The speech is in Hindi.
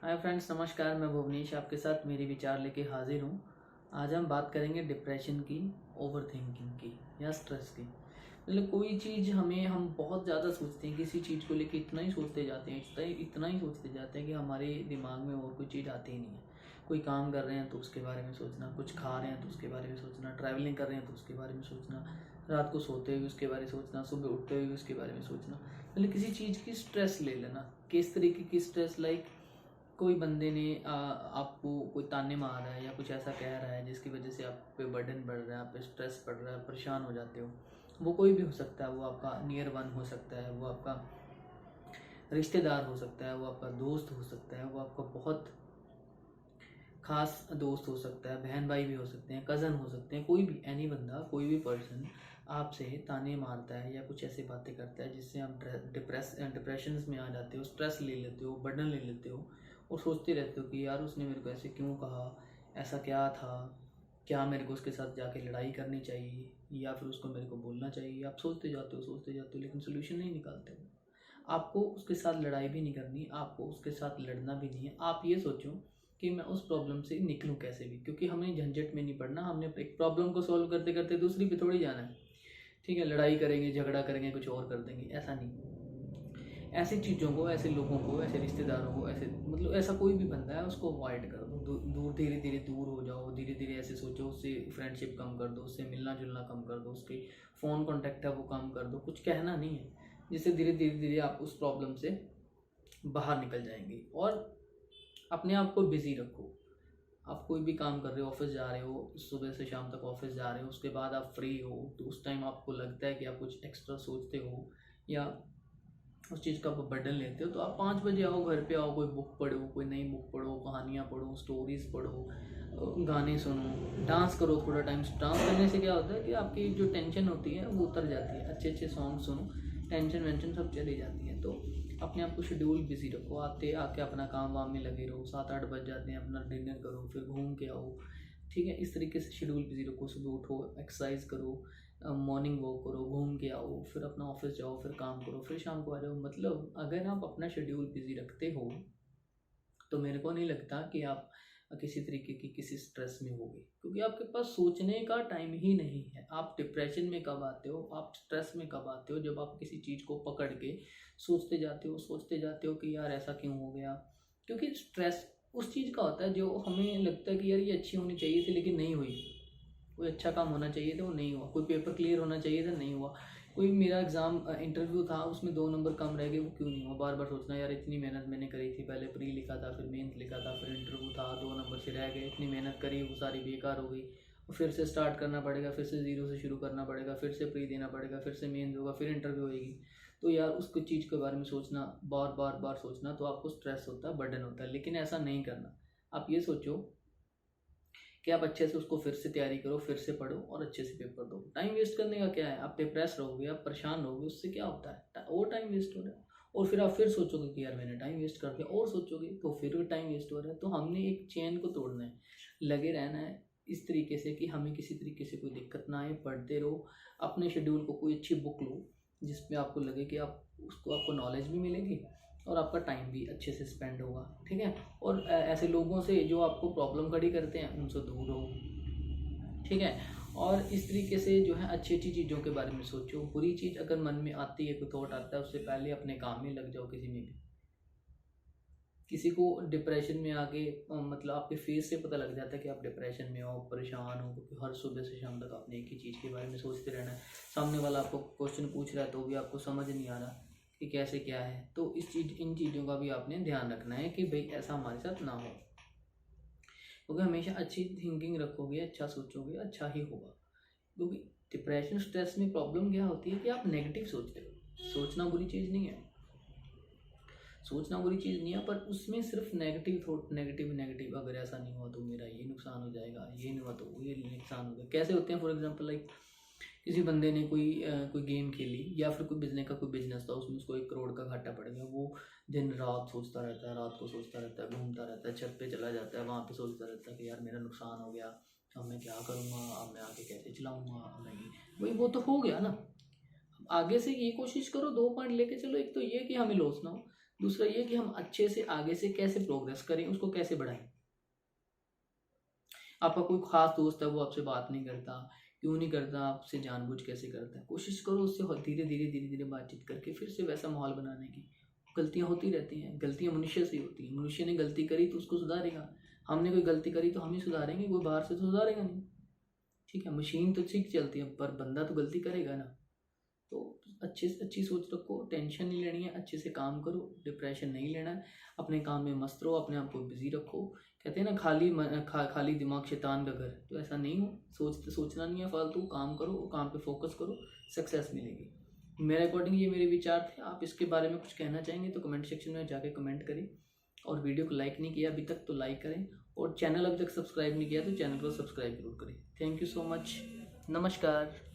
हाय फ्रेंड्स, नमस्कार। मैं भुवनेश आपके साथ मेरे विचार लेके हाजिर हूँ। आज हम बात करेंगे डिप्रेशन की, ओवर थिंकिंग की या स्ट्रेस की। मतलब कोई चीज़ हम बहुत ज़्यादा सोचते हैं, किसी चीज़ को लेके इतना ही सोचते जाते हैं, इतना ही सोचते जाते हैं कि हमारे दिमाग में और कोई चीज़ आती ही नहीं है। कोई काम कर रहे हैं तो उसके बारे में सोचना, कुछ खा रहे हैं तो उसके बारे में सोचना, ट्रैवलिंग कर रहे हैं तो उसके बारे में सोचना, रात को सोते हुए उसके बारे में सोचना, सुबह उठते हुए उसके बारे में सोचना। मतलब किसी चीज़ की स्ट्रेस ले लेना। किस तरीके की स्ट्रेस? लाइक कोई बंदे ने आपको कोई ताने मार रहा है या कुछ ऐसा कह रहा है जिसकी वजह से आप पे बर्डन बढ़ रहा है, आप पे स्ट्रेस पड़ रहा है, परेशान हो जाते हो। वो कोई भी हो सकता है, वो आपका नियर वन हो सकता है, वो आपका रिश्तेदार हो सकता है, वो आपका दोस्त हो सकता है, वो आपका बहुत खास दोस्त हो सकता है, बहन भाई भी हो सकते हैं, कज़न हो सकते हैं, कोई भी एनी बंदा, कोई भी पर्सन आपसे ताने मारता है या कुछ ऐसी बातें करता है जिससे आप डिप्रेशन में आ जाते हो, स्ट्रेस ले लेते हो, बर्डन ले लेते हो और सोचते रहते हो कि यार उसने मेरे को ऐसे क्यों कहा, ऐसा क्या था, क्या मेरे को उसके साथ जाके लड़ाई करनी चाहिए या फिर उसको मेरे को बोलना चाहिए। आप सोचते जाते हो लेकिन सोल्यूशन नहीं निकालते हो। आपको उसके साथ लड़ाई भी नहीं करनी, आपको उसके साथ लड़ना भी नहीं है। आप ये सोचो कि मैं उस प्रॉब्लम से निकलूं कैसे भी, क्योंकि हमें झंझट में नहीं पड़ना। हमने एक प्रॉब्लम को सॉल्व करते करते दूसरी पे थोड़ी जाना है। ठीक है, लड़ाई करेंगे, झगड़ा करेंगे, कुछ और कर देंगे, ऐसा नहीं। ऐसी चीज़ों को, ऐसे लोगों को, ऐसे रिश्तेदारों को, ऐसे मतलब ऐसा कोई भी बंदा है उसको अवॉइड कर दो। दूर धीरे धीरे दूर हो जाओ, धीरे धीरे ऐसे सोचो, उससे फ्रेंडशिप कम कर दो, उससे मिलना जुलना कम कर दो, उसके फ़ोन कॉन्टैक्ट है वो कम कर दो, कुछ कहना नहीं है, जिससे धीरे धीरे धीरे आप उस प्रॉब्लम से बाहर निकल जाएंगे। और अपने आप को बिज़ी रखो। आप कोई भी काम कर रहे हो, ऑफिस जा रहे हो, सुबह से शाम तक ऑफिस जा रहे हो, उसके बाद आप फ्री हो तो उस टाइम आपको लगता है कि आप कुछ एक्स्ट्रा सोचते हो या उस चीज़ का बर्डन लेते हो, तो आप 5 बजे आओ, घर पे आओ, कोई बुक पढ़ो, कोई नई बुक पढ़ो, कहानियाँ पढ़ो, स्टोरीज़ पढ़ो, गाने सुनो, डांस करो थोड़ा टाइम। डांस करने से क्या होता है कि आपकी जो टेंशन होती है वो उतर जाती है। अच्छे अच्छे सॉन्ग सुनो, टेंशन वेंशन सब चली जाती है। तो अपने आप को शेड्यूल बिजी रखो। आते आके अपना काम वाम में लगे रहो, 7-8 बज जाते हैं, अपना डिनर करो, फिर घूम के आओ। ठीक है, इस तरीके से शेड्यूल बिजी रखो। सुबह उठो, एक्सरसाइज करो, मॉर्निंग वॉक करो, घूम के आओ, फिर अपना ऑफिस जाओ, फिर काम करो, फिर शाम को आ जाओ। मतलब अगर आप अपना शेड्यूल बिजी रखते हो तो मेरे को नहीं लगता कि आप किसी तरीके की किसी स्ट्रेस में होगे, क्योंकि आपके पास सोचने का टाइम ही नहीं है। आप डिप्रेशन में कब आते हो, आप स्ट्रेस में कब आते हो? जब आप किसी चीज़ को पकड़ के सोचते जाते हो कि यार ऐसा क्यों हो गया। क्योंकि स्ट्रेस उस चीज़ का होता है जो हमें लगता है कि यार ये अच्छी होनी चाहिए थी लेकिन नहीं हुई। कोई अच्छा काम होना चाहिए था, वो नहीं हुआ। कोई पेपर क्लियर होना चाहिए था, नहीं हुआ। कोई मेरा एग्ज़ाम इंटरव्यू था, उसमें 2 नंबर कम रह गए, वो क्यों नहीं हुआ। बार बार सोचना यार इतनी मेहनत मैंने करी थी, पहले प्री लिखा था, फिर मेंस लिखा था, फिर इंटरव्यू था, 2 नंबर से रह गए, इतनी मेहनत करी वो सारी बेकार हो गई। और फिर से स्टार्ट करना पड़ेगा, फिर से ज़ीरो से शुरू करना पड़ेगा, फिर से प्री देना पड़ेगा, फिर से मेंस होगा, फिर इंटरव्यू होगी। तो यार उसको चीज़ के बारे में सोचना, बार बार बार सोचना, तो आपको स्ट्रेस होता है, बर्डन होता है। लेकिन ऐसा नहीं करना। आप ये सोचो कि आप अच्छे से उसको फिर से तैयारी करो, फिर से पढ़ो और अच्छे से पेपर दो। टाइम वेस्ट करने का क्या है? आप डिप्रेस रहोगे, आप परेशान रहोगे, उससे क्या होता है? और टाइम वेस्ट हो रहा है। और फिर आप फिर सोचोगे कि यार मैंने टाइम वेस्ट कर दिया, और सोचोगे तो फिर भी टाइम वेस्ट हो रहा है। तो हमने एक चेन को तोड़ना है, लगे रहना है इस तरीके से कि हमें किसी तरीके से कोई दिक्कत ना आए। पढ़ते रहो, अपने शेड्यूल को कोई अच्छी बुक लो जिसमें आपको लगे कि आप उसको, आपको नॉलेज भी मिलेगी और आपका टाइम भी अच्छे से स्पेंड होगा। ठीक है। और ऐसे लोगों से जो आपको प्रॉब्लम खड़ी करते हैं उनसे दूर रहो। ठीक है। और इस तरीके से जो है अच्छी अच्छी चीज़ों के बारे में सोचो। बुरी चीज़ अगर मन में आती है, कोई थॉट आता है, उससे पहले अपने काम में लग जाओ। किसी में भी किसी को डिप्रेशन में आके मतलब आपके फेस से पता लग जाता है कि आप डिप्रेशन में हो, परेशान हो, क्योंकि हर सुबह से शाम तक आपने एक ही चीज़ के बारे में सोचते रहना है। सामने वाला आपको क्वेश्चन पूछ रहा है तो भी आपको समझ नहीं आ रहा कि कैसे क्या है। तो इन चीज़ों का भी आपने ध्यान रखना है कि भाई ऐसा हमारे साथ ना हो। क्योंकि हमेशा अच्छी थिंकिंग रखोगे, अच्छा सोचोगे, अच्छा ही होगा। क्योंकि डिप्रेशन स्ट्रेस में प्रॉब्लम क्या होती है कि आप नेगेटिव सोचते हो। सोचना बुरी चीज़ नहीं है, सोचना बुरी चीज़ नहीं है, पर उसमें सिर्फ नेगेटिव थॉट, नेगेटिव नेगेटिव, अगर ऐसा नहीं हुआ तो मेरा ये नुकसान हो जाएगा, ये नहीं हुआ तो ये नुकसान हो जाएगा। कैसे होते हैं? फॉर एग्जांपल लाइक किसी बंदे ने कोई गेम खेली या फिर कोई बिजनेस था, उसमें उसको 1 करोड़ का घाटा पड़ गया। वो दिन रात सोचता रहता है, रात को सोचता रहता है, घूमता रहता है, छत पे चला जाता है, वहाँ पे सोचता रहता है कि यार मेरा नुकसान हो गया, अब मैं क्या करूँगा, अब मैं आगे कैसे चलाऊँगा, अब मैं वही वो तो हो गया ना। आगे से ये कोशिश करो, 2 पॉइंट लेके चलो। एक तो ये कि हमें लॉस ना हो, दूसरा ये कि हम अच्छे से आगे से कैसे प्रोग्रेस करें, उसको कैसे बढ़ाएं। आपका कोई खास दोस्त है, वो आपसे बात नहीं करता, क्यों नहीं करता, आपसे जानबूझ कैसे करता है, कोशिश करो उससे धीरे धीरे बातचीत करके फिर से वैसा माहौल बनाने की। गलतियां होती रहती हैं, गलतियां मनुष्य से होती हैं, मनुष्य ने गलती करी तो उसको सुधारेगा, हमने कोई गलती करी तो हम ही सुधारेंगे, कोई बाहर से तो सुधारेगा नहीं। ठीक है, मशीन तो ठीक चलती है पर बंदा तो गलती करेगा ना। तो अच्छे से अच्छी सोच रखो, टेंशन नहीं लेनी है, अच्छे से काम करो, डिप्रेशन नहीं लेना है, अपने काम में मस्त रहो, अपने आप को बिजी रखो। कहते हैं ना खाली दिमाग शैतान का घर, तो ऐसा नहीं हो, सोचना नहीं है फालतू, काम करो, काम पे फोकस करो, सक्सेस मिलेगी। मेरे अकॉर्डिंग ये मेरे विचार थे। आप इसके बारे में कुछ कहना चाहेंगे तो कमेंट सेक्शन में जाके कमेंट करें, और वीडियो को लाइक नहीं किया अभी तक तो लाइक करें, और चैनल अभी तक सब्सक्राइब नहीं किया तो चैनल को सब्सक्राइब जरूर करें। थैंक यू सो मच, नमस्कार।